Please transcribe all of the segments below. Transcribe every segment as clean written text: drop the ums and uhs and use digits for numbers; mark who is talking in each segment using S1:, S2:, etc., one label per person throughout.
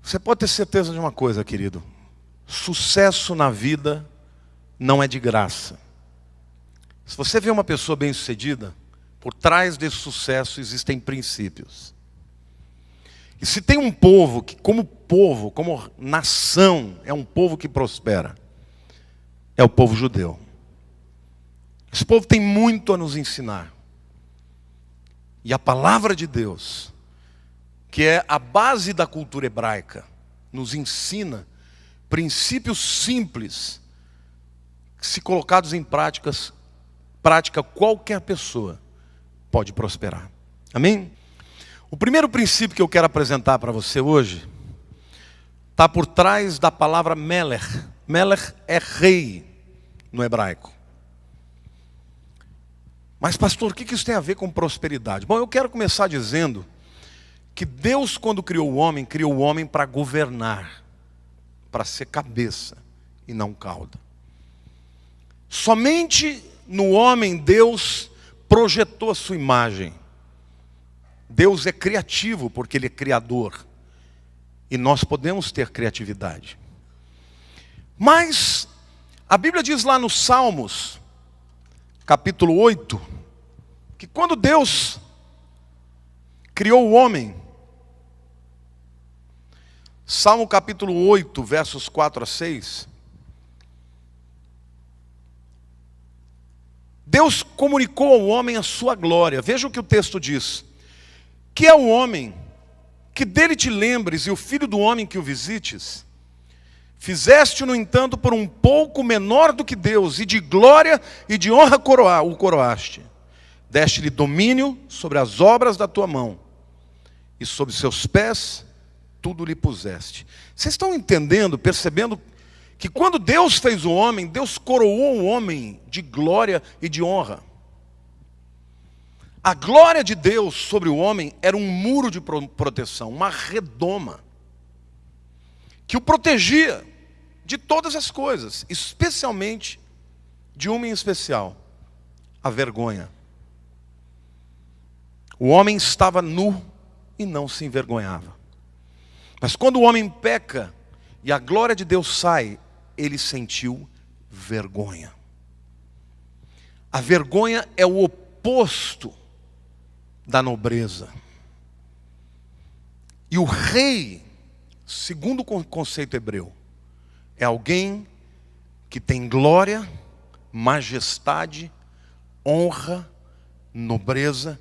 S1: Você pode ter certeza de uma coisa, querido. Sucesso na vida não é de graça. Se você vê uma pessoa bem-sucedida, por trás desse sucesso existem princípios. E se tem um povo que, como nação, é um povo que prospera, é o povo judeu. Esse povo tem muito a nos ensinar. E a palavra de Deus, que é a base da cultura hebraica, nos ensina princípios simples, que, se colocados em prática, qualquer pessoa pode prosperar. Amém? O primeiro princípio que eu quero apresentar para você hoje está por trás da palavra Melech. Melech é rei no hebraico. Mas pastor, o que isso tem a ver com prosperidade? Bom, eu quero começar dizendo que Deus, quando criou o homem para governar, para ser cabeça e não cauda. Somente no homem Deus projetou a sua imagem. Deus é criativo porque Ele é criador. E nós podemos ter criatividade. Mas a Bíblia diz lá nos Salmos, capítulo 8, que quando Deus criou o homem, Salmo capítulo 8, versos 4 a 6, Deus comunicou ao homem a sua glória. Veja o que o texto diz. Que é o homem, que dele te lembres, e o filho do homem que o visites. Fizeste, no entanto, por um pouco menor do que Deus, e de glória e de honra o coroaste. Deste-lhe domínio sobre as obras da tua mão, e sobre seus pés tudo lhe puseste. Vocês estão entendendo, percebendo, que quando Deus fez o homem, Deus coroou o homem de glória e de honra. A glória de Deus sobre o homem era um muro de proteção, uma redoma, que o protegia de todas as coisas, especialmente de uma em especial, a vergonha. O homem estava nu e não se envergonhava. Mas quando o homem peca e a glória de Deus sai, ele sentiu vergonha. A vergonha é o oposto da nobreza. E o rei, segundo o conceito hebreu, é alguém que tem glória, majestade, honra, nobreza,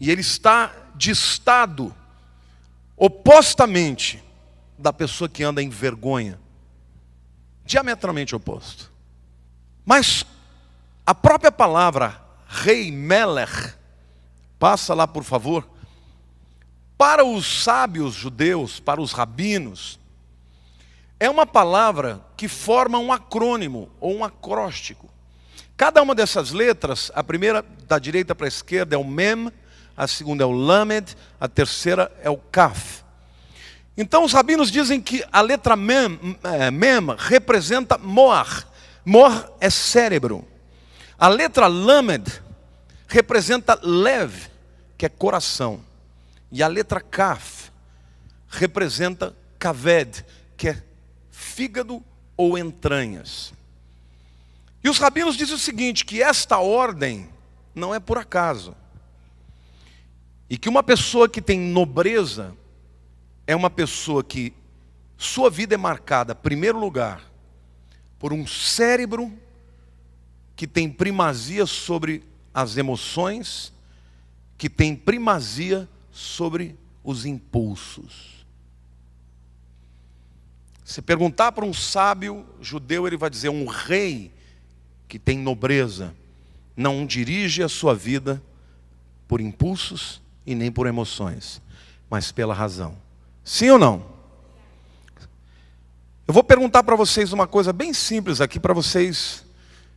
S1: e ele está distado opostamente da pessoa que anda em vergonha, diametralmente oposto. Mas a própria palavra rei, Melech, passa lá por favor, para os sábios judeus, para os rabinos, é uma palavra que forma um acrônimo ou um acróstico. Cada uma dessas letras, a primeira da direita para a esquerda é o Mem, a segunda é o Lamed, a terceira é o Kaf. Então os rabinos dizem que a letra Mem representa Moach. Moach é cérebro. A letra Lamed representa Lev, que é coração. E a letra Kaf representa Kaved, que é fígado ou entranhas. E os rabinos dizem o seguinte, que esta ordem não é por acaso. E que uma pessoa que tem nobreza é uma pessoa que sua vida é marcada, em primeiro lugar, por um cérebro que tem primazia sobre as emoções, que tem primazia sobre os impulsos. Se perguntar para um sábio judeu, ele vai dizer, um rei que tem nobreza não dirige a sua vida por impulsos e nem por emoções, mas pela razão. Sim ou não? Eu vou perguntar para vocês uma coisa bem simples aqui, para vocês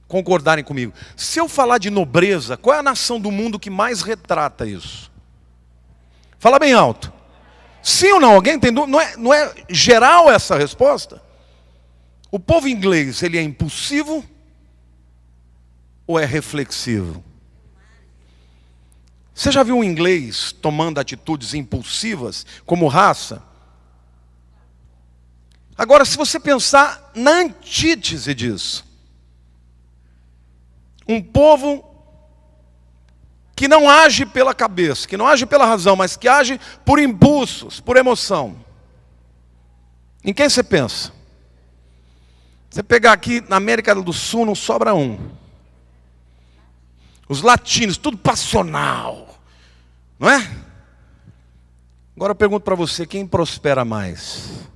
S1: concordarem comigo. Se eu falar de nobreza, qual é a nação do mundo que mais retrata isso? Fala bem alto. Sim ou não? Alguém tem dúvida? Não é geral essa resposta? O povo inglês, ele é impulsivo ou é reflexivo? Você já viu um inglês tomando atitudes impulsivas como raça? Agora, se você pensar na antítese disso, um povo que não age pela cabeça, que não age pela razão, mas que age por impulsos, por emoção. Em quem você pensa? Você pegar aqui na América do Sul, não sobra um. Os latinos, tudo passional, não é? Agora eu pergunto para você, quem prospera mais?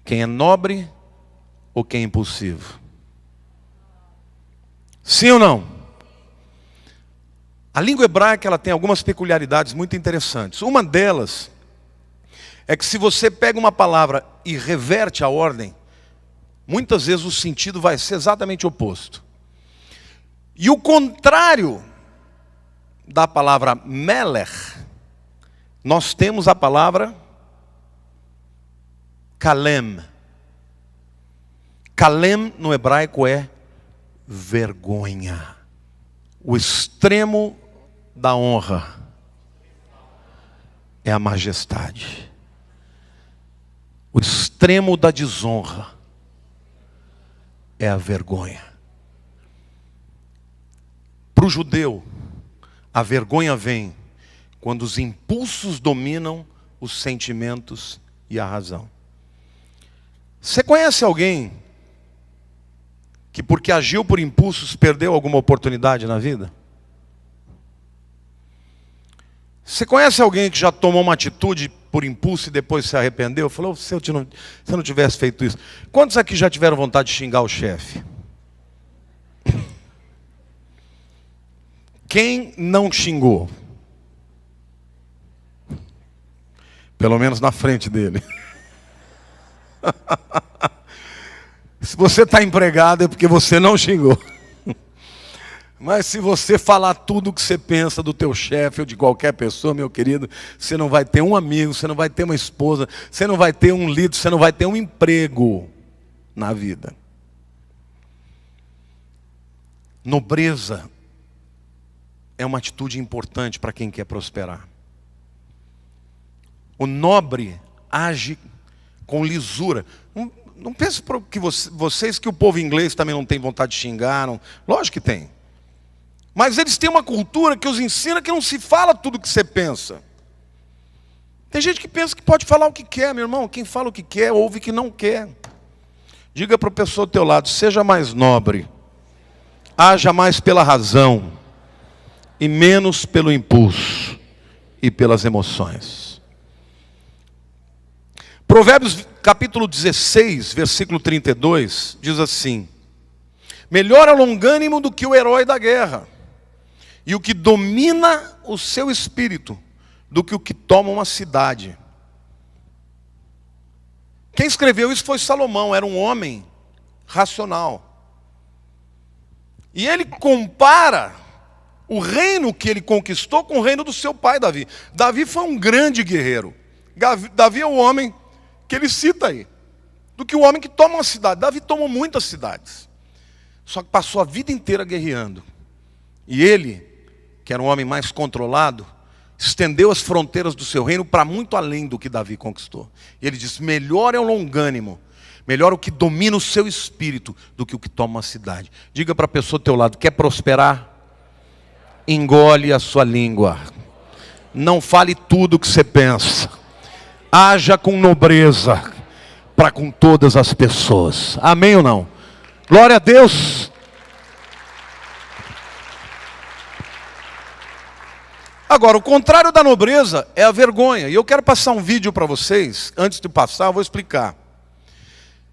S1: Quem é nobre ou quem é impulsivo? Sim ou não? A língua hebraica ela tem algumas peculiaridades muito interessantes. Uma delas é que se você pega uma palavra e reverte a ordem, muitas vezes o sentido vai ser exatamente oposto. E o contrário da palavra melech, nós temos a palavra kalem. Kalem no hebraico é vergonha. O extremo da honra é a majestade. O extremo da desonra é a vergonha. Para o judeu, a vergonha vem quando os impulsos dominam os sentimentos e a razão. Você conhece alguém que porque agiu por impulsos perdeu alguma oportunidade na vida? Você conhece alguém que já tomou uma atitude por impulso e depois se arrependeu? Falou, se eu não tivesse feito isso. Quantos aqui já tiveram vontade de xingar o chefe? Quem não xingou? Pelo menos na frente dele. Se você está empregado é porque você não xingou. Mas se você falar tudo o que você pensa do teu chefe ou de qualquer pessoa, meu querido, você não vai ter um amigo, você não vai ter uma esposa, você não vai ter um líder, você não vai ter um emprego na vida. Nobreza é uma atitude importante para quem quer prosperar. O nobre age com lisura. Não pense que vocês que o povo inglês também não tem vontade de xingar. Não. Lógico que tem. Mas eles têm uma cultura que os ensina que não se fala tudo o que você pensa. Tem gente que pensa que pode falar o que quer, meu irmão. Quem fala o que quer, ouve o que não quer. Diga para a pessoa do teu lado, seja mais nobre. Haja mais pela razão. E menos pelo impulso e pelas emoções. Provérbios capítulo 16, versículo 32, diz assim: melhor é o longânimo do que o herói da guerra, e o que domina o seu espírito do que o que toma uma cidade. Quem escreveu isso foi Salomão, era um homem racional. E ele compara o reino que ele conquistou com o reino do seu pai Davi. Davi foi um grande guerreiro. Davi é o homem que ele cita aí, do que o homem que toma uma cidade. Davi tomou muitas cidades, só que passou a vida inteira guerreando. E ele, que era um homem mais controlado, estendeu as fronteiras do seu reino para muito além do que Davi conquistou. E ele diz, melhor é o longânimo, melhor o que domina o seu espírito do que o que toma uma cidade. Diga para a pessoa do teu lado, quer prosperar? Engole a sua língua. Não fale tudo o que você pensa. Haja com nobreza para com todas as pessoas. Amém ou não? Glória a Deus. Agora, o contrário da nobreza é a vergonha. E eu quero passar um vídeo para vocês. Antes de passar, eu vou explicar.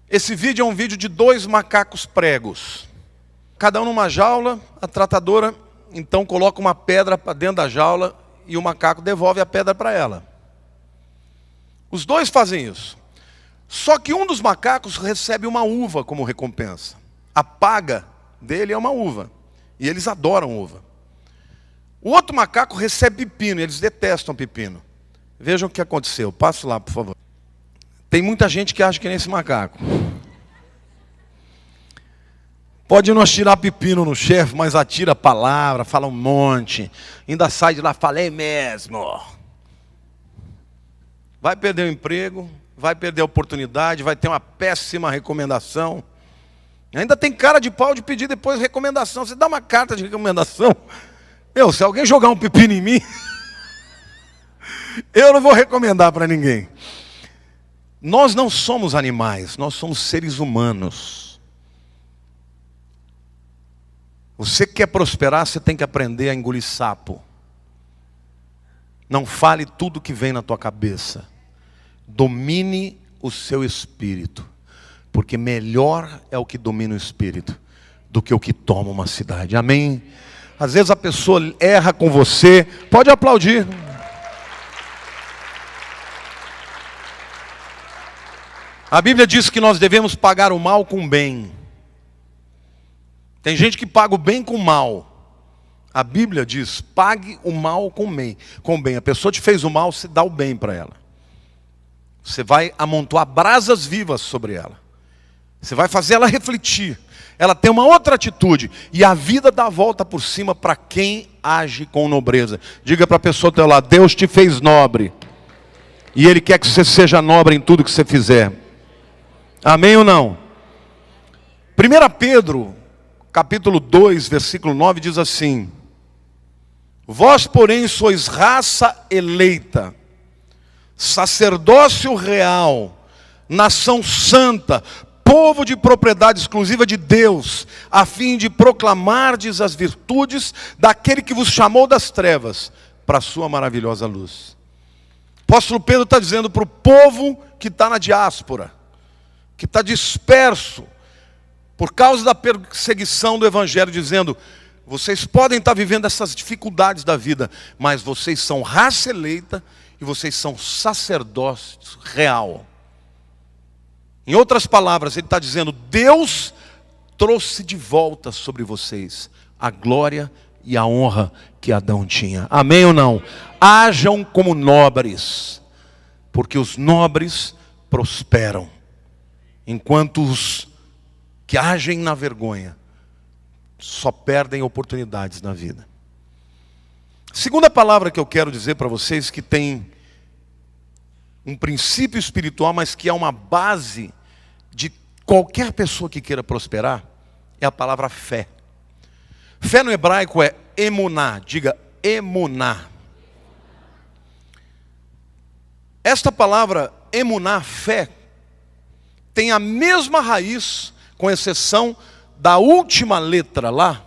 S1: Esse vídeo é um vídeo de 2 macacos pregos. Cada um numa jaula. A tratadora, então, coloca uma pedra para dentro da jaula e o macaco devolve a pedra para ela. Os dois fazem isso. Só que um dos macacos recebe uma uva como recompensa. A paga dele é uma uva. E eles adoram uva. O outro macaco recebe pepino, e eles detestam pepino. Vejam o que aconteceu. Passa lá, por favor. Tem muita gente que acha que nem esse macaco. Pode não atirar pepino no chefe, mas atira palavra, fala um monte. Ainda sai de lá, falei mesmo. vai perder o emprego, vai perder a oportunidade, vai ter uma péssima recomendação. Ainda tem cara de pau de pedir depois recomendação. Você dá uma carta de recomendação. Meu, se alguém jogar um pepino em mim, eu não vou recomendar para ninguém. Nós não somos animais, nós somos seres humanos. Você quer prosperar, você tem que aprender a engolir sapo. Não fale tudo que vem na tua cabeça. Domine o seu espírito. Porque melhor é o que domina o espírito do que o que toma uma cidade. Amém? Às vezes a pessoa erra com você. Pode aplaudir. A Bíblia diz que nós devemos pagar o mal com o bem. Tem gente que paga o bem com o mal. A Bíblia diz, pague o mal com o bem. A pessoa te fez o mal, você dá o bem para ela. Você vai amontoar brasas vivas sobre ela. Você vai fazer ela refletir. Ela tem uma outra atitude. E a vida dá a volta por cima para quem age com nobreza. Diga para a pessoa do teu lado, Deus te fez nobre. E Ele quer que você seja nobre em tudo que você fizer. Amém ou não? 1 Pedro, capítulo 2, versículo 9, diz assim: vós, porém, sois raça eleita, sacerdócio real, nação santa, povo de propriedade exclusiva de Deus, a fim de proclamardes as virtudes daquele que vos chamou das trevas para a sua maravilhosa luz. O apóstolo Pedro está dizendo para o povo que está na diáspora, que está disperso por causa da perseguição do evangelho, dizendo: vocês podem estar vivendo essas dificuldades da vida, mas vocês são raça eleita e vocês são sacerdócio real. Em outras palavras, ele está dizendo: Deus trouxe de volta sobre vocês a glória e a honra que Adão tinha. Amém ou não? Hajam como nobres, porque os nobres prosperam, enquanto os que agem na vergonha só perdem oportunidades na vida. Segunda palavra que eu quero dizer para vocês, que tem um princípio espiritual, mas que é uma base de qualquer pessoa que queira prosperar, é a palavra fé. Fé no hebraico é emuná. Diga emuná. Esta palavra emuná, fé, tem a mesma raiz, com exceção da última letra lá,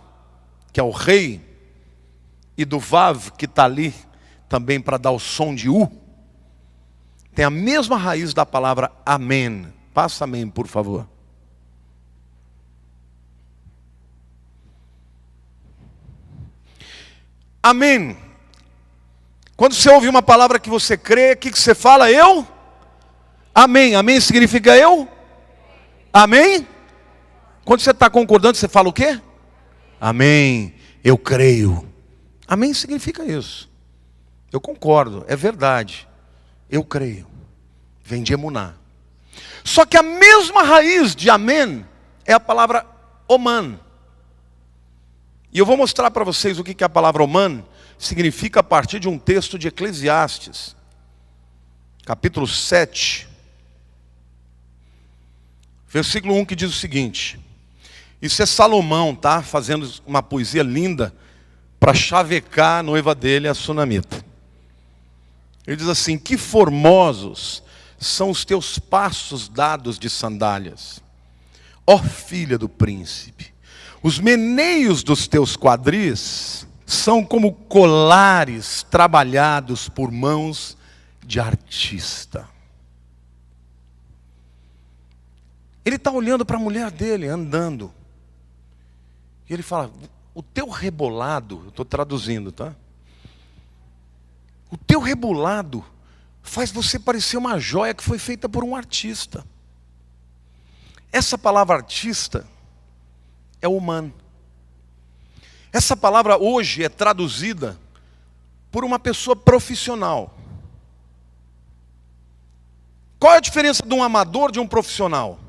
S1: que é o rei, e do vav, que está ali também para dar o som de U. Tem a mesma raiz da palavra amém. Passa amém, por favor. Amém. Quando você ouve uma palavra que você crê, o que você fala? Eu? Amém. Amém significa eu? Amém? Quando você está concordando, você fala o quê? Amém. Eu creio. Amém significa isso. Eu concordo, é verdade. Eu creio. Vem de emuná. Só que a mesma raiz de amém é a palavra oman. E eu vou mostrar para vocês o que a palavra oman significa a partir de um texto de Eclesiastes, capítulo 7, versículo 1, que diz o seguinte. Isso é Salomão, tá? Fazendo uma poesia linda para chavecar a noiva dele, a sunamita. Ele diz assim: que formosos são os teus passos dados de sandálias, ó filha do príncipe. Os meneios dos teus quadris são como colares trabalhados por mãos de artista. Ele está olhando para a mulher dele, andando. E ele fala: o teu rebolado, eu estou traduzindo, tá? O teu rebolado faz você parecer uma joia que foi feita por um artista. Essa palavra artista é humano. Essa palavra hoje é traduzida por uma pessoa profissional. Qual é a diferença de um amador de um profissional?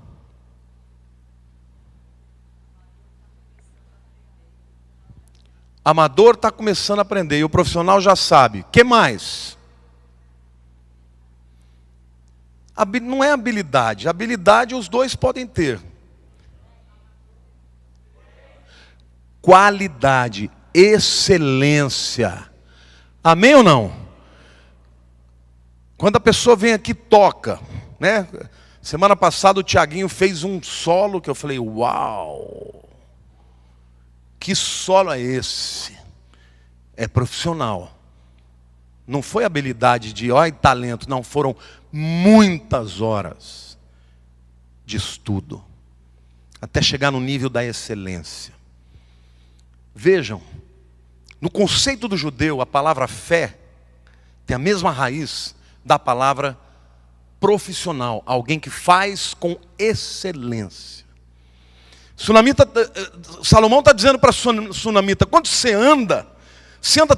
S1: Amador está começando a aprender e o profissional já sabe. O que mais? Não é habilidade. Habilidade os dois podem ter. Qualidade, excelência. Amém ou não? Quando a pessoa vem aqui e toca, né? Semana passada o Tiaguinho fez um solo que eu falei, uau! Que solo é esse? É profissional. Não foi habilidade de talento, não, foram muitas horas de estudo até chegar no nível da excelência. Vejam, no conceito do judeu, a palavra fé tem a mesma raiz da palavra profissional, alguém que faz com excelência. Salomão está dizendo para a sunamita, quando você anda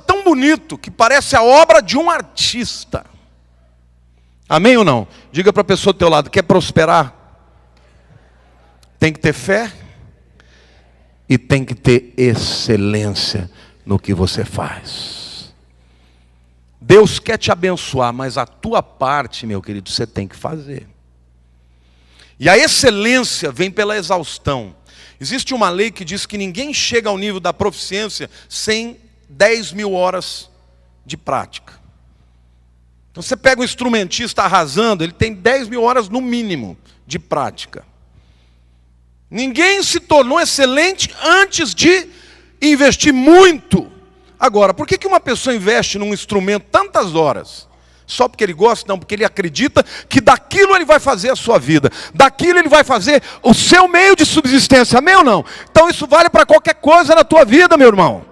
S1: tão bonito que parece a obra de um artista. Amém ou não? Diga para a pessoa do teu lado, quer prosperar? Tem que ter fé e tem que ter excelência no que você faz. Deus quer te abençoar, mas a tua parte, meu querido, você tem que fazer. E a excelência vem pela exaustão. Existe uma lei que diz que ninguém chega ao nível da proficiência sem 10.000 horas de prática. Então você pega um instrumentista arrasando, ele tem 10.000 horas no mínimo de prática. Ninguém se tornou excelente antes de investir muito. Agora, por que uma pessoa investe num instrumento tantas horas? Só porque ele gosta? Não, porque ele acredita que daquilo ele vai fazer a sua vida. Daquilo ele vai fazer o seu meio de subsistência. Amém ou não? Então isso vale para qualquer coisa na tua vida, meu irmão.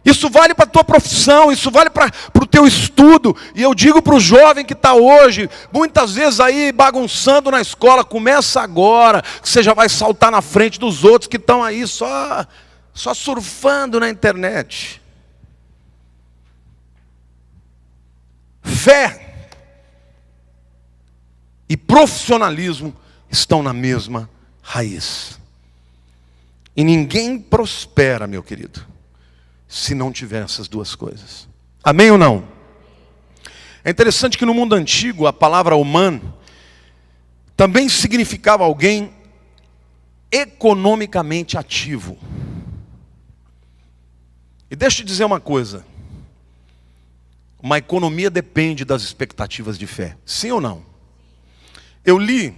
S1: Isso vale para a tua profissão, isso vale para o teu estudo. E eu digo para o jovem que está hoje, muitas vezes aí bagunçando na escola, começa agora, que você já vai saltar na frente dos outros que estão aí só surfando na internet. Fé e profissionalismo estão na mesma raiz. E ninguém prospera, meu querido, se não tiver essas duas coisas. Amém ou não? É interessante que no mundo antigo a palavra humano também significava alguém economicamente ativo. E deixa eu te dizer uma coisa. Uma economia depende das expectativas de fé. Sim ou não? Eu li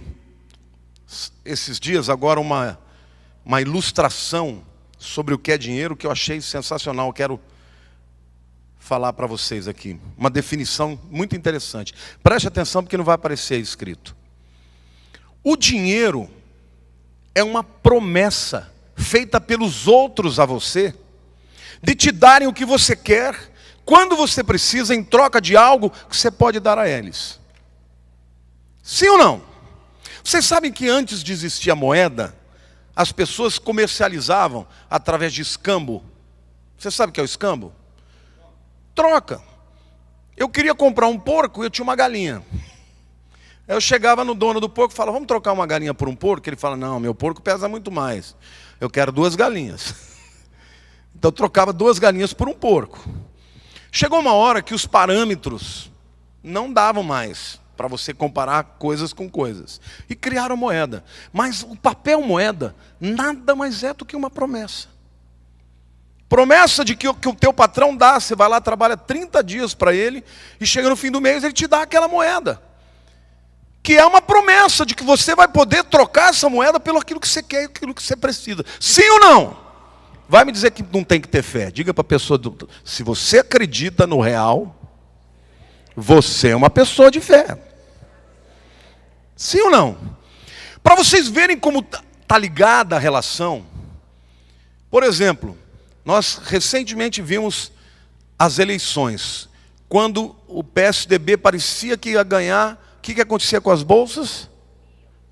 S1: esses dias agora uma ilustração sobre o que é dinheiro que eu achei sensacional. Eu quero falar para vocês aqui. Uma definição muito interessante. Preste atenção porque não vai aparecer escrito. O dinheiro é uma promessa feita pelos outros a você de te darem o que você quer quando você precisa, em troca de algo que você pode dar a eles. Sim ou não? Vocês sabem que antes de existir a moeda, as pessoas comercializavam através de escambo. Você sabe o que é o escambo? Troca. Eu queria comprar um porco e eu tinha uma galinha. Eu chegava no dono do porco e falava, vamos trocar uma galinha por um porco? Ele fala, não, meu porco pesa muito mais. Eu quero 2 galinhas. Então eu trocava 2 galinhas por um porco. Chegou uma hora que os parâmetros não davam mais para você comparar coisas com coisas. E criaram moeda. Mas o papel moeda nada mais é do que uma promessa. Promessa de que o teu patrão dá, você vai lá, trabalha 30 dias para ele, e chega no fim do mês ele te dá aquela moeda. Que é uma promessa de que você vai poder trocar essa moeda pelo aquilo que você quer e aquilo que você precisa. Sim ou não? Vai me dizer que não tem que ter fé. Diga para a pessoa, se você acredita no real, você é uma pessoa de fé. Sim ou não? Para vocês verem como está ligada a relação. Por exemplo, nós recentemente vimos as eleições. Quando o PSDB parecia que ia ganhar, o que acontecia com as bolsas?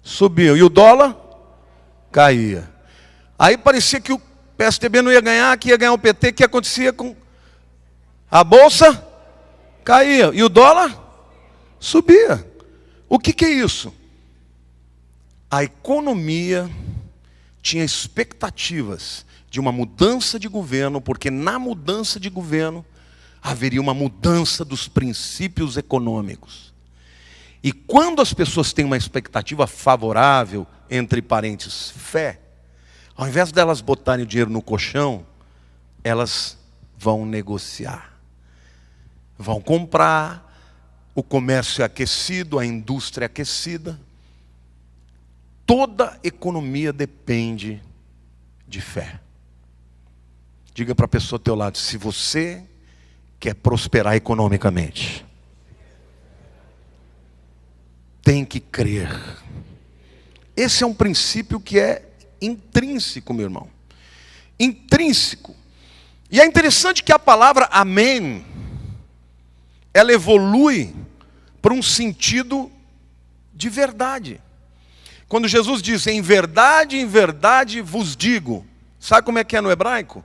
S1: Subiu. E o dólar? Caía. Aí parecia que o PSDB não ia ganhar, que ia ganhar o PT, o que acontecia com a bolsa? Caía. E o dólar? Subia. O que é isso? A economia tinha expectativas de uma mudança de governo, porque na mudança de governo haveria uma mudança dos princípios econômicos. E quando as pessoas têm uma expectativa favorável, entre parênteses, fé, ao invés delas botarem o dinheiro no colchão, elas vão negociar. Vão comprar, o comércio é aquecido, a indústria é aquecida. Toda economia depende de fé. Diga para a pessoa ao teu lado, se você quer prosperar economicamente, tem que crer. Esse é um princípio que é intrínseco, meu irmão. Intrínseco. E é interessante que a palavra amém, ela evolui para um sentido de verdade. Quando Jesus diz, em verdade vos digo. Sabe como é que é no hebraico?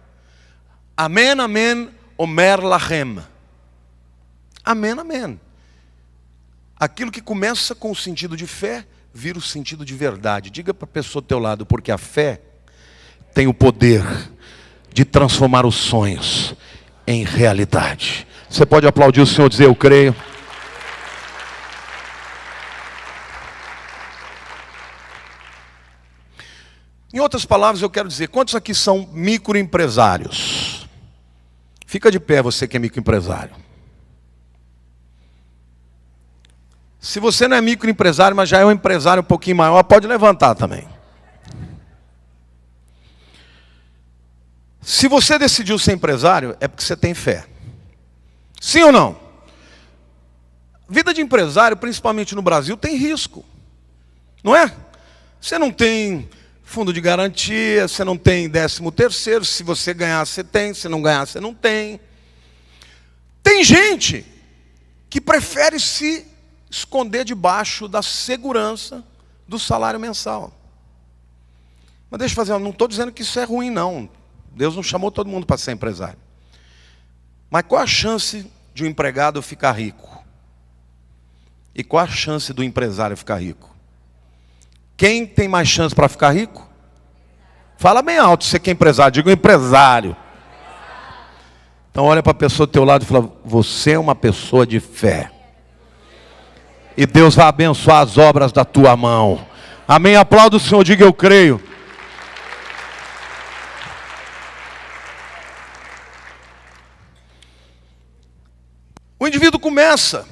S1: Amém, amém, omer lachem. Amém, amém. Aquilo que começa com o sentido de fé, vira o sentido de verdade. Diga para a pessoa do teu lado, porque a fé tem o poder de transformar os sonhos em realidade. Você pode aplaudir o Senhor e dizer, eu creio. Em outras palavras, eu quero dizer, quantos aqui são microempresários? Fica de pé você que é microempresário. Se você não é microempresário, mas já é um empresário um pouquinho maior, pode levantar também. Se você decidiu ser empresário, é porque você tem fé. Sim ou não? Vida de empresário, principalmente no Brasil, tem risco. Não é? Você não tem fundo de garantia, você não tem 13º, se você ganhar, você tem, se não ganhar, você não tem. Tem gente que prefere se esconder debaixo da segurança do salário mensal. Mas deixa eu fazer, não estou dizendo que isso é ruim, não. Deus não chamou todo mundo para ser empresário. Mas qual a chance de um empregado ficar rico? E qual a chance do empresário ficar rico? Quem tem mais chance para ficar rico? Fala bem alto, você que é empresário, diga empresário. Então olha para a pessoa do teu lado e fala, você é uma pessoa de fé. E Deus vai abençoar as obras da tua mão. Amém? Aplauda o Senhor, diga eu creio. O indivíduo começa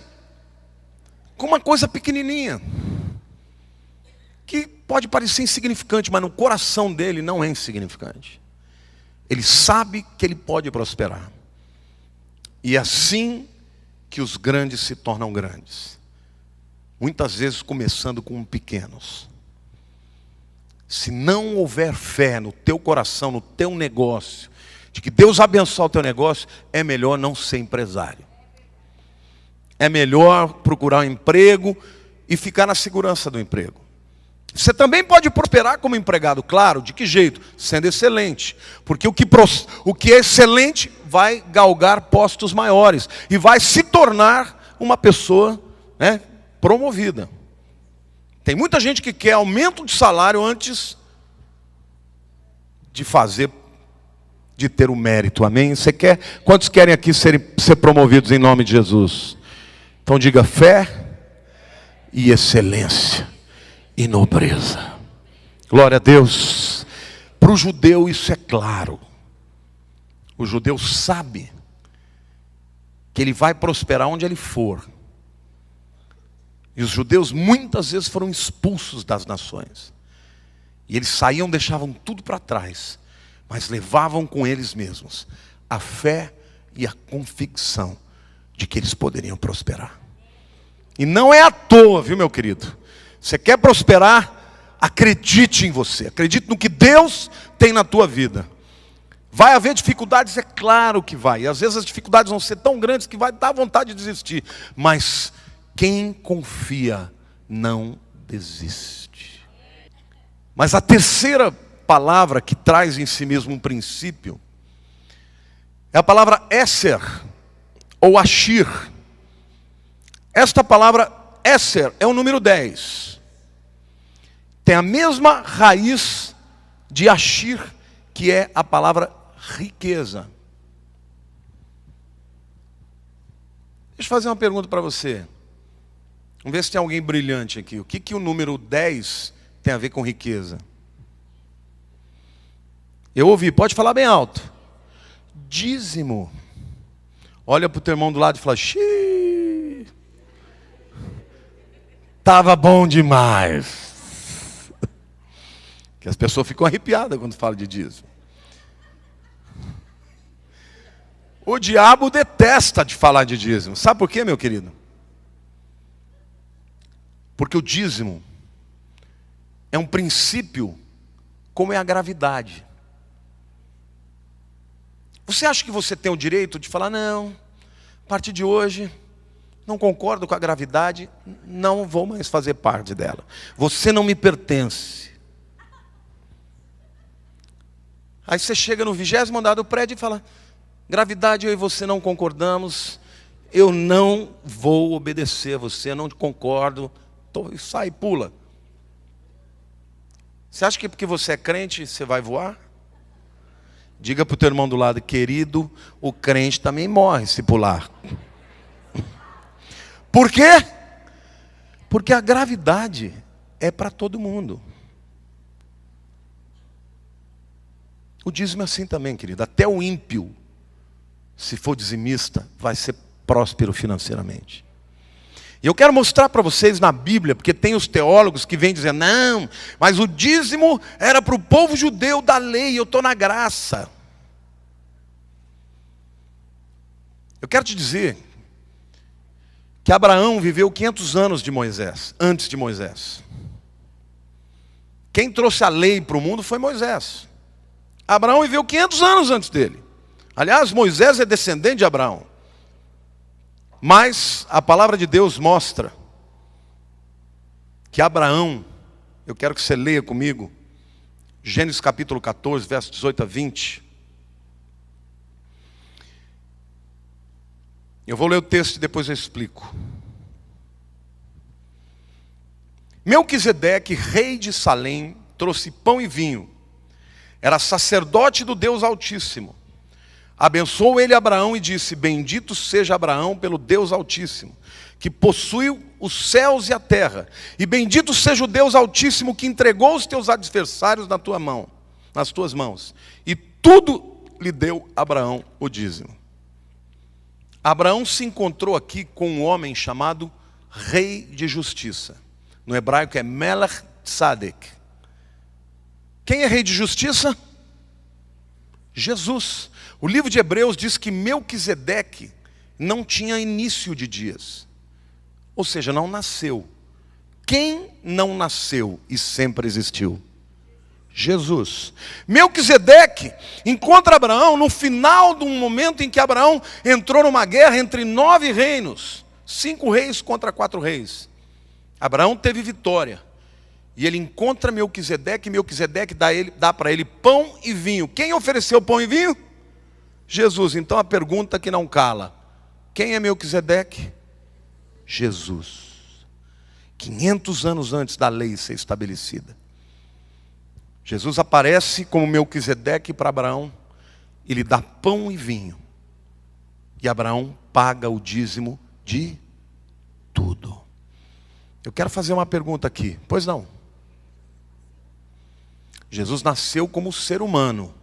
S1: com uma coisa pequenininha, que pode parecer insignificante, mas no coração dele não é insignificante. Ele sabe que ele pode prosperar. E é assim que os grandes se tornam grandes. Muitas vezes começando com pequenos. Se não houver fé no teu coração, no teu negócio, de que Deus abençoe o teu negócio, é melhor não ser empresário. É melhor procurar um emprego e ficar na segurança do emprego. Você também pode prosperar como empregado, claro, de que jeito? Sendo excelente. Porque o que é excelente vai galgar postos maiores e vai se tornar uma pessoa, né, promovida. Tem muita gente que quer aumento de salário antes de ter o mérito, amém? Você quer? Quantos querem aqui ser promovidos em nome de Jesus? Então diga fé e excelência e nobreza. Glória a Deus. Para o judeu isso é claro. O judeu sabe que ele vai prosperar onde ele for. E os judeus muitas vezes foram expulsos das nações. E eles saíam, deixavam tudo para trás, mas levavam com eles mesmos a fé e a convicção de que eles poderiam prosperar. E não é à toa, viu, meu querido? Você quer prosperar? Acredite em você. Acredite no que Deus tem na tua vida. Vai haver dificuldades? É claro que vai. E às vezes as dificuldades vão ser tão grandes que vai dar vontade de desistir. Mas quem confia não desiste. Mas a terceira palavra que traz em si mesmo um princípio é a palavra Esser ou Ashir. Esta palavra Esser é o número 10. Tem a mesma raiz de Ashir, que é a palavra riqueza. Deixa eu fazer uma pergunta para você. Vamos ver se tem alguém brilhante aqui. O que o número 10 tem a ver com riqueza? Eu ouvi, pode falar bem alto. Dízimo. Olha para o teu irmão do lado e fala, xiii, estava bom demais. Que as pessoas ficam arrepiadas quando falam de dízimo. O diabo detesta de falar de dízimo. Sabe por quê, meu querido? Porque o dízimo é um princípio como é a gravidade. Você acha que você tem o direito de falar, não, a partir de hoje, não concordo com a gravidade, não vou mais fazer parte dela. Você não me pertence. Aí você chega no 20º andar do prédio e fala, gravidade, eu e você não concordamos, eu não vou obedecer a você, não concordo, e sai, pula. Você acha que porque você é crente, você vai voar? Diga para o teu irmão do lado, querido, o crente também morre se pular. Por quê? Porque a gravidade é para todo mundo. O dízimo é assim também, querido. Até o ímpio, se for dizimista, vai ser próspero financeiramente. E eu quero mostrar para vocês na Bíblia, porque tem os teólogos que vêm dizer, não, mas o dízimo era para o povo judeu da lei, eu estou na graça. Eu quero te dizer que Abraão viveu 500 anos de Moisés, antes de Moisés. Quem trouxe a lei para o mundo foi Moisés. Abraão viveu 500 anos antes dele. Aliás, Moisés é descendente de Abraão. Mas a palavra de Deus mostra que Abraão, eu quero que você leia comigo, Gênesis capítulo 14, versos 18 a 20. Eu vou ler o texto e depois eu explico. Melquisedeque, rei de Salém, trouxe pão e vinho. Era sacerdote do Deus Altíssimo. Abençoou ele Abraão e disse, bendito seja Abraão pelo Deus Altíssimo, que possui os céus e a terra. E bendito seja o Deus Altíssimo que entregou os teus adversários na tua mão, nas tuas mãos. E tudo lhe deu Abraão o dízimo. Abraão se encontrou aqui com um homem chamado Rei de Justiça. No hebraico é Melech Tzadek. Quem é Rei de Justiça? Jesus. O livro de Hebreus diz que Melquisedeque não tinha início de dias. Ou seja, não nasceu. Quem não nasceu e sempre existiu? Jesus. Melquisedeque encontra Abraão no final de um momento em que Abraão entrou numa guerra entre 9 reinos. 5 reis contra 4 reis. Abraão teve vitória. E ele encontra Melquisedeque, e Melquisedeque dá para ele pão e vinho. Quem ofereceu pão e vinho? Jesus. Então a pergunta que não cala. Quem é Melquisedeque? Jesus. 500 anos antes da lei ser estabelecida. Jesus aparece como Melquisedeque para Abraão. E lhe dá pão e vinho. E Abraão paga o dízimo de tudo. Eu quero fazer uma pergunta aqui. Pois não. Jesus nasceu como ser humano,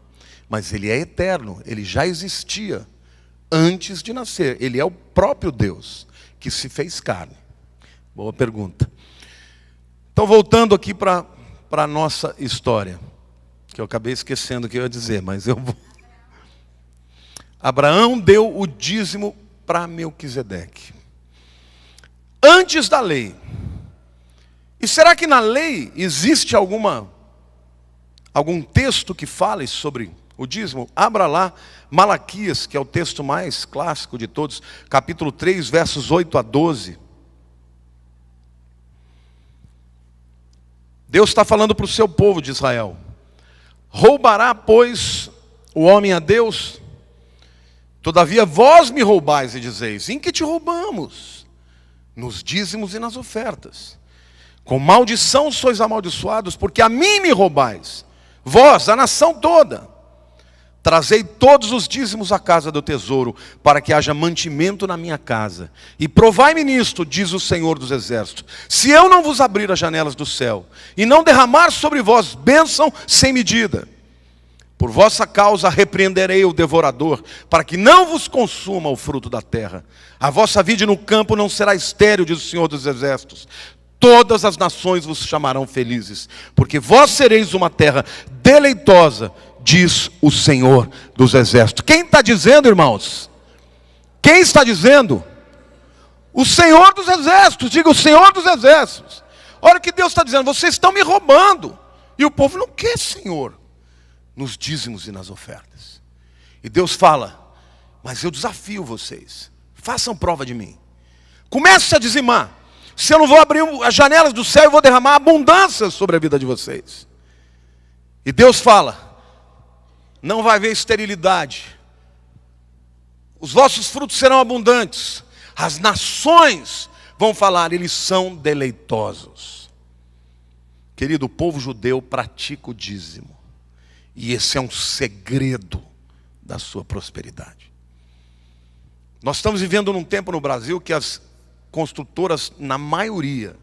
S1: mas ele é eterno, ele já existia antes de nascer. Ele é o próprio Deus que se fez carne. Boa pergunta. Então, voltando aqui para a nossa história, que eu acabei esquecendo o que eu ia dizer, mas eu vou. Abraão deu o dízimo para Melquisedeque. Antes da lei. E será que na lei existe algum texto que fale sobre o dízimo? Abra lá Malaquias, que é o texto mais clássico de todos, capítulo 3, versos 8 a 12. Deus está falando para o seu povo de Israel. Roubará, pois, o homem a Deus? Todavia vós me roubais e dizeis, em que te roubamos? Nos dízimos e nas ofertas. Com maldição sois amaldiçoados, porque a mim me roubais. Vós, a nação toda. Trazei todos os dízimos à casa do tesouro, para que haja mantimento na minha casa. E provai-me nisto, diz o Senhor dos Exércitos, se eu não vos abrir as janelas do céu, e não derramar sobre vós bênção sem medida. Por vossa causa repreenderei o devorador, para que não vos consuma o fruto da terra. A vossa vide no campo não será estéril, diz o Senhor dos Exércitos. Todas as nações vos chamarão felizes, porque vós sereis uma terra deleitosa, diz o Senhor dos Exércitos. Quem está dizendo, irmãos? Quem está dizendo? O Senhor dos Exércitos. Diga, o Senhor dos Exércitos. Olha o que Deus está dizendo: vocês estão me roubando. E o povo não quer, Senhor, nos dízimos e nas ofertas. E Deus fala: mas eu desafio vocês, façam prova de mim, comece a dizimar. Se eu não vou abrir as janelas do céu, eu vou derramar abundância sobre a vida de vocês. E Deus fala: não vai haver esterilidade, os vossos frutos serão abundantes, as nações vão falar, eles são deleitosos. Querido, o povo judeu pratica o dízimo, e esse é um segredo da sua prosperidade. Nós estamos vivendo num tempo no Brasil que as construtoras, na maioria,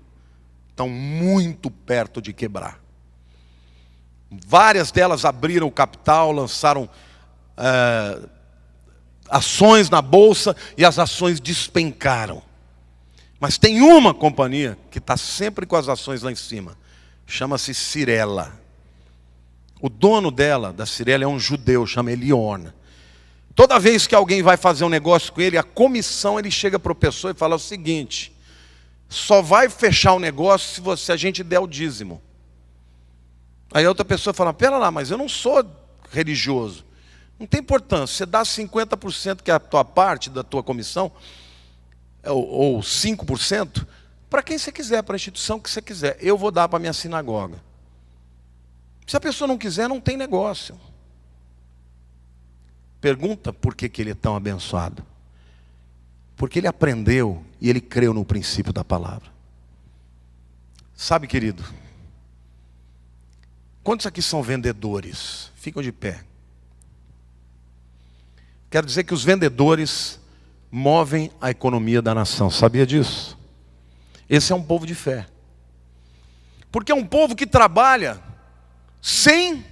S1: estão muito perto de quebrar. Várias delas abriram o capital, lançaram ações na bolsa, e as ações despencaram. Mas tem uma companhia que está sempre com as ações lá em cima, chama-se Cyrela. O dono dela, da Cyrela, é um judeu, chama Eliona. Toda vez que alguém vai fazer um negócio com ele, a comissão, ele chega para a pessoa e fala o seguinte: só vai fechar o negócio se a gente der o dízimo. Aí a outra pessoa fala: pera lá, mas eu não sou religioso. Não tem importância, você dá 50%, que é a tua parte da tua comissão, ou 5%, para quem você quiser, para a instituição que você quiser. Eu vou dar para a minha sinagoga. Se a pessoa não quiser, não tem negócio. Pergunta por que ele é tão abençoado. Porque ele aprendeu e ele creu no princípio da palavra. Sabe, querido, quantos aqui são vendedores? Ficam de pé. Quero dizer que os vendedores movem a economia da nação. Sabia disso? Esse é um povo de fé. Porque é um povo que trabalha sem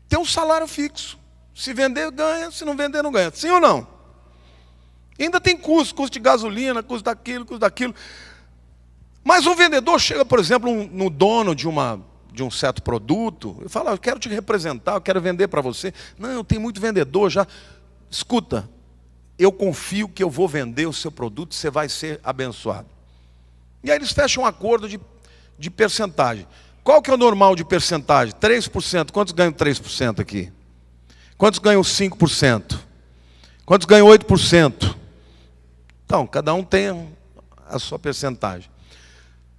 S1: ter um salário fixo. Se vender, ganha. Se não vender, não ganha. Sim ou não? E ainda tem custo de gasolina, custo daquilo. Mas um vendedor chega, por exemplo, no dono de um certo produto, e fala: eu quero te representar, eu quero vender para você. Não, eu tenho muito vendedor já. Escuta, eu confio que eu vou vender o seu produto, você vai ser abençoado. E aí eles fecham um acordo de percentagem. Qual que é o normal de percentagem? 3%. Quantos ganham 3% aqui? Quantos ganham 5%? Quantos ganham 8%? Então, cada um tem a sua percentagem.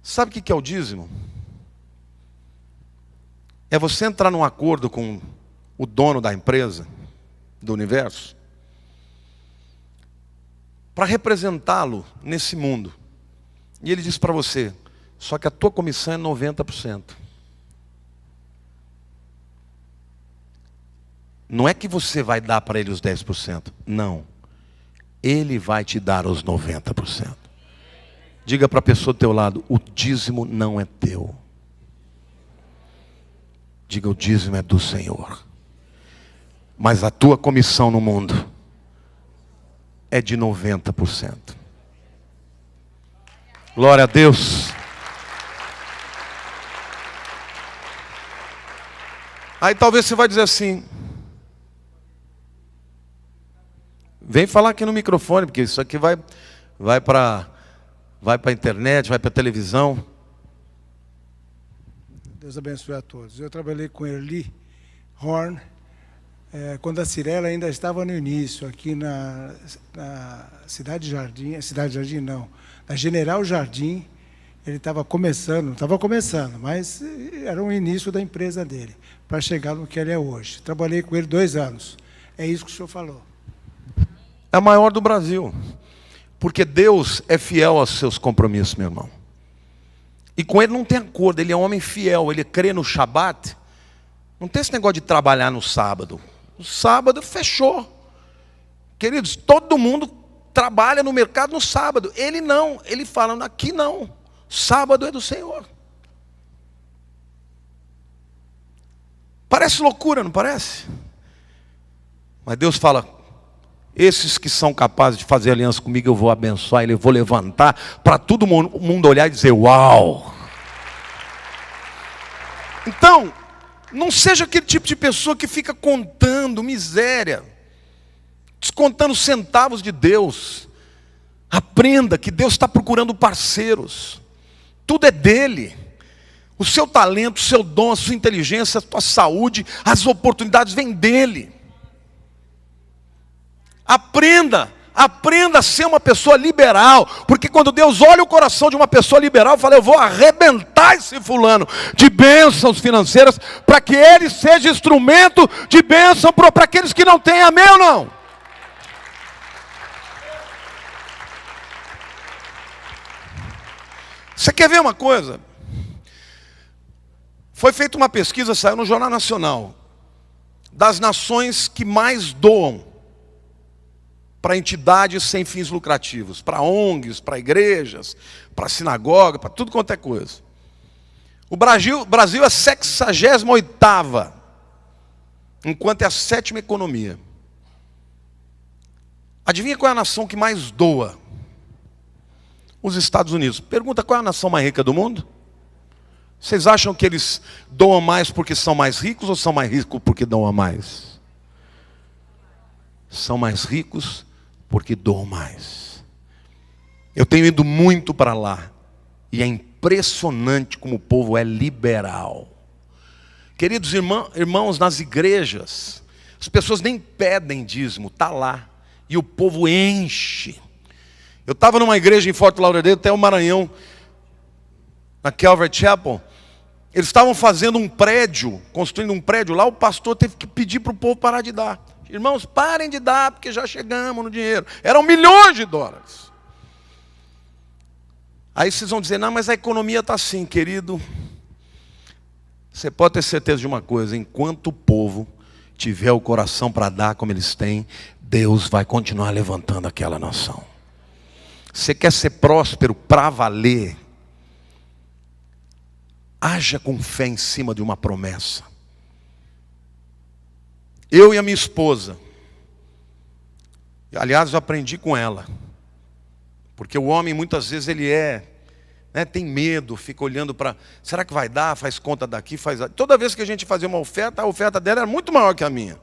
S1: Sabe o que é o dízimo? É você entrar num acordo com o dono da empresa, do universo, para representá-lo nesse mundo. E ele diz para você: só que a tua comissão é 90%. Não é que você vai dar para ele os 10%. Não. Ele vai te dar os 90%. Diga para a pessoa do teu lado: o dízimo não é teu. Diga: o dízimo é do Senhor. Mas a tua comissão no mundo é de 90%. Glória a Deus. Aí talvez você vai dizer assim: vem falar aqui no microfone, porque isso aqui vai para a internet, vai para a televisão.
S2: Deus abençoe a todos. Eu trabalhei com Erli Horn, quando a Cyrela ainda estava no início, aqui na Cidade Jardim, na General Jardim. Ele estava começando, mas era o início da empresa dele, para chegar no que ele é hoje. Trabalhei com ele 2 anos. É isso que o senhor falou.
S1: É a maior do Brasil. Porque Deus é fiel aos seus compromissos, meu irmão. E com ele não tem acordo, ele é um homem fiel, ele crê no Shabat. Não tem esse negócio de trabalhar no sábado. O sábado fechou. Queridos, todo mundo trabalha no mercado no sábado. Ele não, ele fala, aqui não. Sábado é do Senhor. Parece loucura, não parece? Mas Deus fala, esses que são capazes de fazer aliança comigo, eu vou abençoar, eu vou levantar, para todo mundo olhar e dizer, uau! Então, não seja aquele tipo de pessoa que fica contando miséria, descontando centavos de Deus. Aprenda que Deus está procurando parceiros. Tudo é dele. O seu talento, o seu dom, a sua inteligência, a sua saúde, as oportunidades vêm dele. Aprenda a ser uma pessoa liberal, porque quando Deus olha o coração de uma pessoa liberal, fala, eu vou arrebentar esse fulano de bênçãos financeiras, para que ele seja instrumento de bênção para aqueles que não têm, amém ou não? Você quer ver uma coisa? Foi feita uma pesquisa, saiu no Jornal Nacional, das nações que mais doam para entidades sem fins lucrativos, para ONGs, para igrejas, para sinagoga, para tudo quanto é coisa. O Brasil é a 68ª, enquanto é a 7ª economia. Adivinha qual é a nação que mais doa? Os Estados Unidos. Pergunta, qual é a nação mais rica do mundo? Vocês acham que eles doam mais porque são mais ricos ou são mais ricos porque doam mais? São mais ricos porque doam mais. Eu tenho ido muito para lá e é impressionante como o povo é liberal. Queridos irmãos, nas igrejas, as pessoas nem pedem dízimo, está lá, e o povo enche. Eu estava numa igreja em Fort Lauderdale, até o Maranhão, na Calvary Chapel. Eles estavam fazendo um prédio, construindo um prédio lá, o pastor teve que pedir para o povo parar de dar. Irmãos, parem de dar, porque já chegamos no dinheiro. Eram milhões de dólares. Aí vocês vão dizer, não, mas a economia está assim, querido. Você pode ter certeza de uma coisa, enquanto o povo tiver o coração para dar como eles têm, Deus vai continuar levantando aquela nação. Você quer ser próspero para valer? Haja com fé em cima de uma promessa. Eu e a minha esposa, aliás, eu aprendi com ela, porque o homem muitas vezes ele tem medo, fica olhando para, será que vai dar, faz conta daqui, faz... Toda vez que a gente fazia uma oferta, a oferta dela era muito maior que a minha.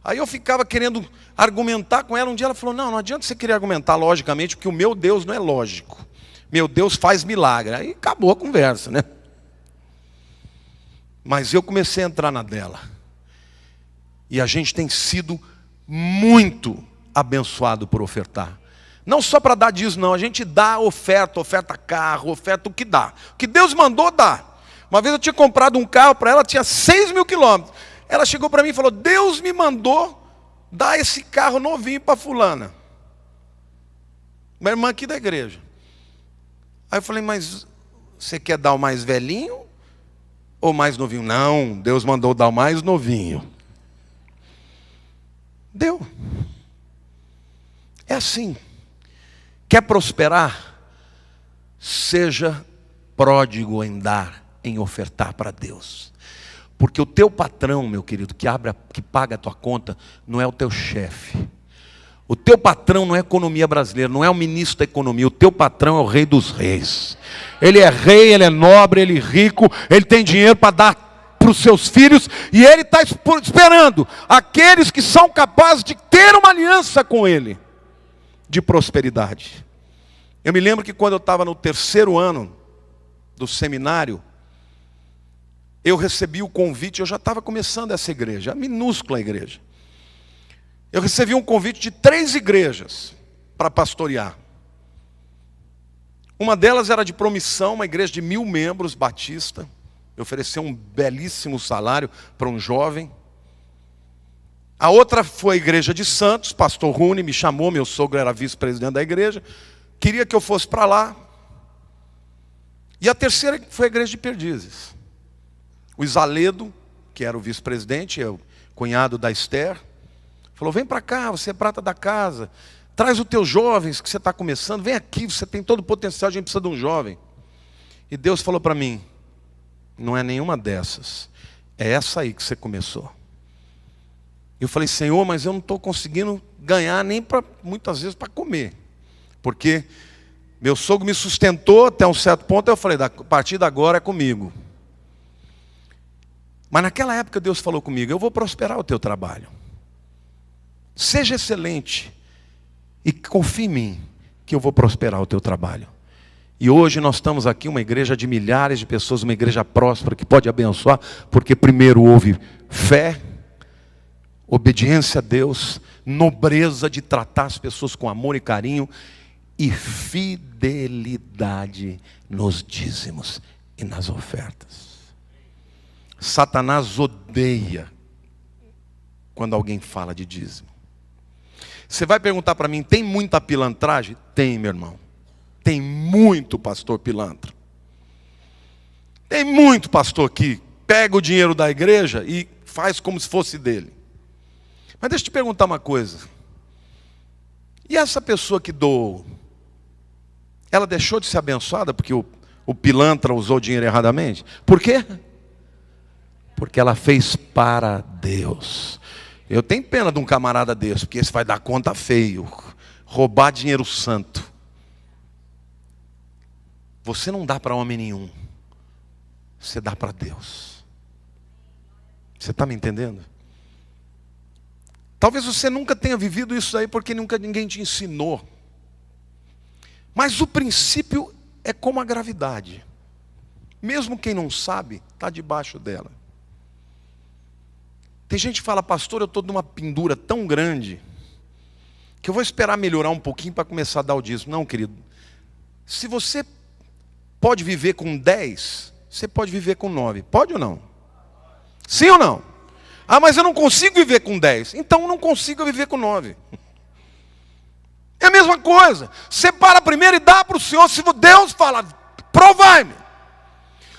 S1: Aí eu ficava querendo argumentar com ela, um dia ela falou, não adianta você querer argumentar logicamente, porque o meu Deus não é lógico, meu Deus faz milagre. Aí acabou a conversa, né? Mas eu comecei a entrar na dela. E a gente tem sido muito abençoado por ofertar. Não só para dar dízimo, não. A gente dá oferta carro, oferta o que dá. O que Deus mandou, dá. Uma vez eu tinha comprado um carro para ela, tinha 6.000 quilômetros. Ela chegou para mim e falou, Deus me mandou dar esse carro novinho para fulana. Uma irmã aqui da igreja. Aí eu falei, mas você quer dar o mais velhinho ou o mais novinho? Não, Deus mandou dar o mais novinho. Deu. É assim. Quer prosperar? Seja pródigo em dar, em ofertar para Deus. Porque o teu patrão, meu querido, que paga a tua conta, não é o teu chefe. O teu patrão não é a economia brasileira, não é o ministro da economia. O teu patrão é o rei dos reis. Ele é rei, ele é nobre, ele é rico, ele tem dinheiro para dar para os seus filhos, e ele está esperando aqueles que são capazes de ter uma aliança com ele, de prosperidade. Eu me lembro que quando eu estava no 3º ano do seminário, eu recebi o convite, eu já estava começando essa igreja, a minúscula igreja. Eu recebi um convite de 3 igrejas para pastorear. Uma delas era de Promissão, uma igreja de 1.000 membros, batista. Ofereceu um belíssimo salário para um jovem. A outra foi a igreja de Santos, pastor Rune me chamou, meu sogro era vice-presidente da igreja, queria que eu fosse para lá. E a terceira foi a igreja de Perdizes. O Isaledo, que era o vice-presidente, cunhado da Esther, falou: vem para cá, você é prata da casa, traz os teus jovens que você está começando, vem aqui, você tem todo o potencial, a gente precisa de um jovem. E Deus falou para mim: não é nenhuma dessas, é essa aí que você começou. Eu falei: Senhor, mas eu não estou conseguindo ganhar nem muitas vezes para comer, porque meu sogro me sustentou até um certo ponto. Eu falei: a partir de agora é comigo. Mas naquela época Deus falou comigo: eu vou prosperar o teu trabalho, seja excelente e confie em mim, que eu vou prosperar o teu trabalho. E hoje nós estamos aqui, uma igreja de milhares de pessoas, uma igreja próspera que pode abençoar, porque primeiro houve fé, obediência a Deus, nobreza de tratar as pessoas com amor e carinho, e fidelidade nos dízimos e nas ofertas. Satanás odeia quando alguém fala de dízimo. Você vai perguntar para mim: tem muita pilantragem? Tem, meu irmão. Tem muito pastor pilantra. Tem muito pastor que pega o dinheiro da igreja e faz como se fosse dele. Mas deixa eu te perguntar uma coisa. E essa pessoa que doou, ela deixou de ser abençoada porque o pilantra usou o dinheiro erradamente? Por quê? Porque ela fez para Deus. Eu tenho pena de um camarada desse, porque esse vai dar conta feio. Roubar dinheiro santo. Você não dá para homem nenhum. Você dá para Deus. Você está me entendendo? Talvez você nunca tenha vivido isso aí porque nunca ninguém te ensinou. Mas o princípio é como a gravidade. Mesmo quem não sabe, está debaixo dela. Tem gente que fala: pastor, eu estou numa pendura tão grande que eu vou esperar melhorar um pouquinho para começar a dar o dízimo. Não, querido. Se você pode viver com 10, você pode viver com 9. Pode ou não? Sim ou não? Ah, mas eu não consigo viver com 10. Então eu não consigo viver com 9. É a mesma coisa. Separa primeiro e dá para o Senhor. Se Deus fala: provai-me.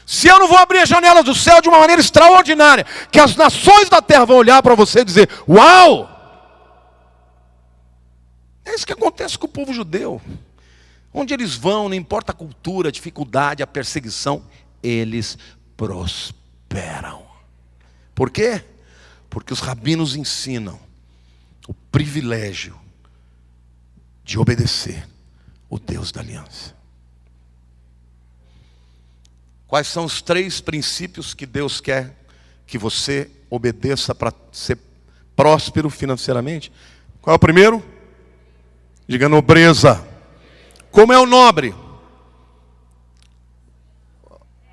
S1: Se eu não vou abrir as janelas do céu de uma maneira extraordinária, que as nações da terra vão olhar para você e dizer: uau! É isso que acontece com o povo judeu. Onde eles vão, não importa a cultura, a dificuldade, a perseguição, eles prosperam. Por quê? Porque os rabinos ensinam o privilégio de obedecer o Deus da aliança. Quais são os 3 princípios que Deus quer que você obedeça para ser próspero financeiramente? Qual é o primeiro? Diga: nobreza. Como é o nobre?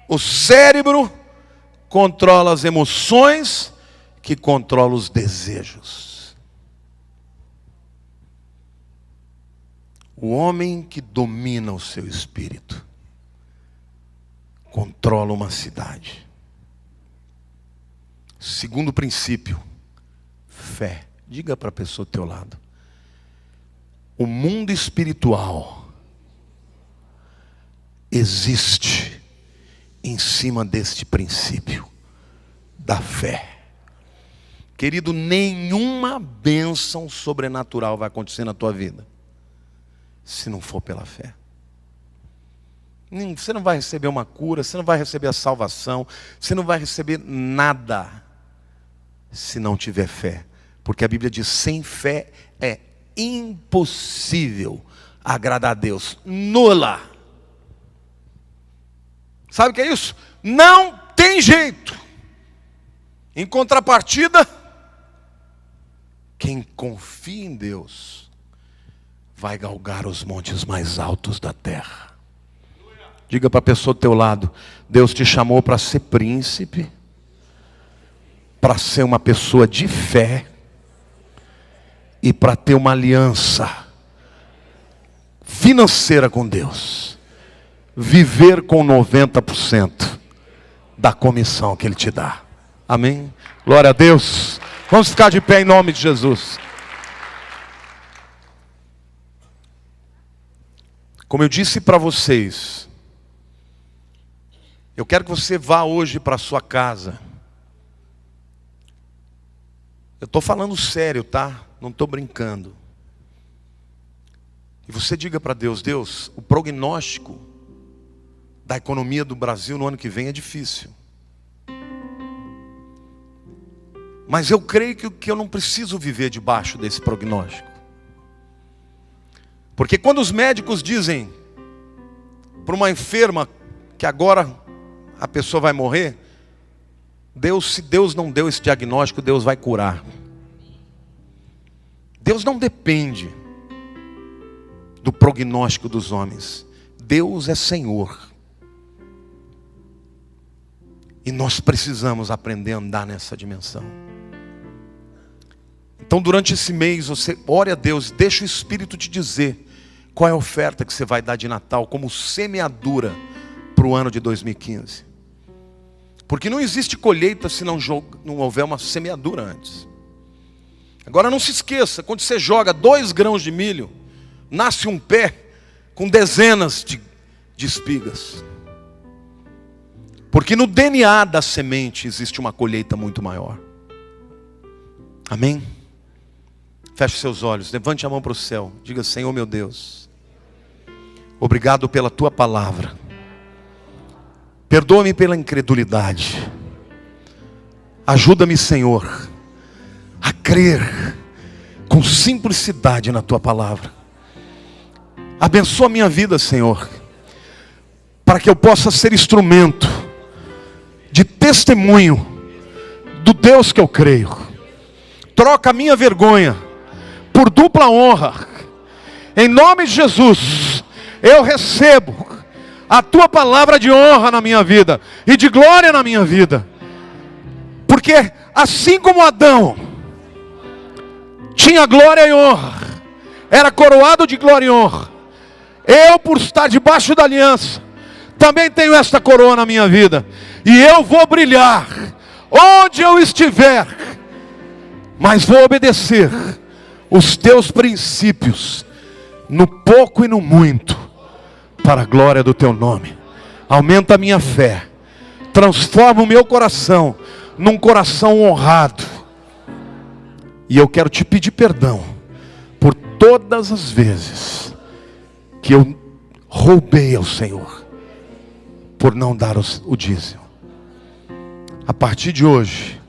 S1: O cérebro controla as emoções, que controla os desejos. O homem que domina o seu espírito controla uma cidade. Segundo princípio, fé. Diga para a pessoa do teu lado: o mundo espiritual existe em cima deste princípio da fé. Querido, nenhuma bênção sobrenatural vai acontecer na tua vida se não for pela fé. Você não vai receber uma cura, você não vai receber a salvação, você não vai receber nada se não tiver fé. Porque a Bíblia diz: sem fé é impossível agradar a Deus. Nula. Sabe o que é isso? Não tem jeito. Em contrapartida, quem confia em Deus vai galgar os montes mais altos da terra. Diga para a pessoa do teu lado: Deus te chamou para ser príncipe, para ser uma pessoa de fé e para ter uma aliança financeira com Deus. Viver com 90% da comissão que Ele te dá. Amém? Glória a Deus. Vamos ficar de pé em nome de Jesus. Como eu disse para vocês, eu quero que você vá hoje para a sua casa Eu estou falando sério, tá? Não estou brincando. E você diga para Deus: Deus, o prognóstico da economia do Brasil no ano que vem é difícil. Mas eu creio que eu não preciso viver debaixo desse prognóstico. Porque quando os médicos dizem para uma enferma que agora a pessoa vai morrer, se Deus não deu esse diagnóstico, Deus vai curar. Deus não depende do prognóstico dos homens. Deus é Senhor. E nós precisamos aprender a andar nessa dimensão. Então durante esse mês você ore a Deus, deixa o Espírito te dizer qual é a oferta que você vai dar de Natal como semeadura para o ano de 2015. Porque não existe colheita se não houver uma semeadura antes. Agora não se esqueça, quando você joga 2 grãos de milho, nasce um pé com dezenas de espigas. Porque no DNA da semente existe uma colheita muito maior. Amém? Feche seus olhos, levante a mão para o céu. Diga: Senhor meu Deus, obrigado pela Tua palavra. Perdoa-me pela incredulidade. Ajuda-me, Senhor, a crer com simplicidade na Tua palavra. Abençoa a minha vida, Senhor, para que eu possa ser instrumento de testemunho do Deus que eu creio. Troca a minha vergonha por dupla honra. Em nome de Jesus, eu recebo a Tua palavra de honra na minha vida e de glória na minha vida. Porque assim como Adão tinha glória e honra, era coroado de glória e honra, eu, por estar debaixo da aliança, também tenho esta coroa na minha vida. E eu vou brilhar onde eu estiver, mas vou obedecer os Teus princípios, no pouco e no muito, para a glória do Teu nome. Aumenta a minha fé, transforma o meu coração num coração honrado. E eu quero Te pedir perdão por todas as vezes que eu roubei ao Senhor, por não dar o dízimo. A partir de hoje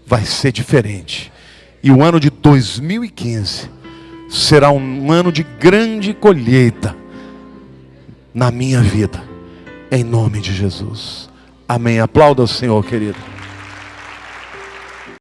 S1: vai ser diferente. E o ano de 2015 será um ano de grande colheita na minha vida, em nome de Jesus. Amém. Aplauda o Senhor, querido.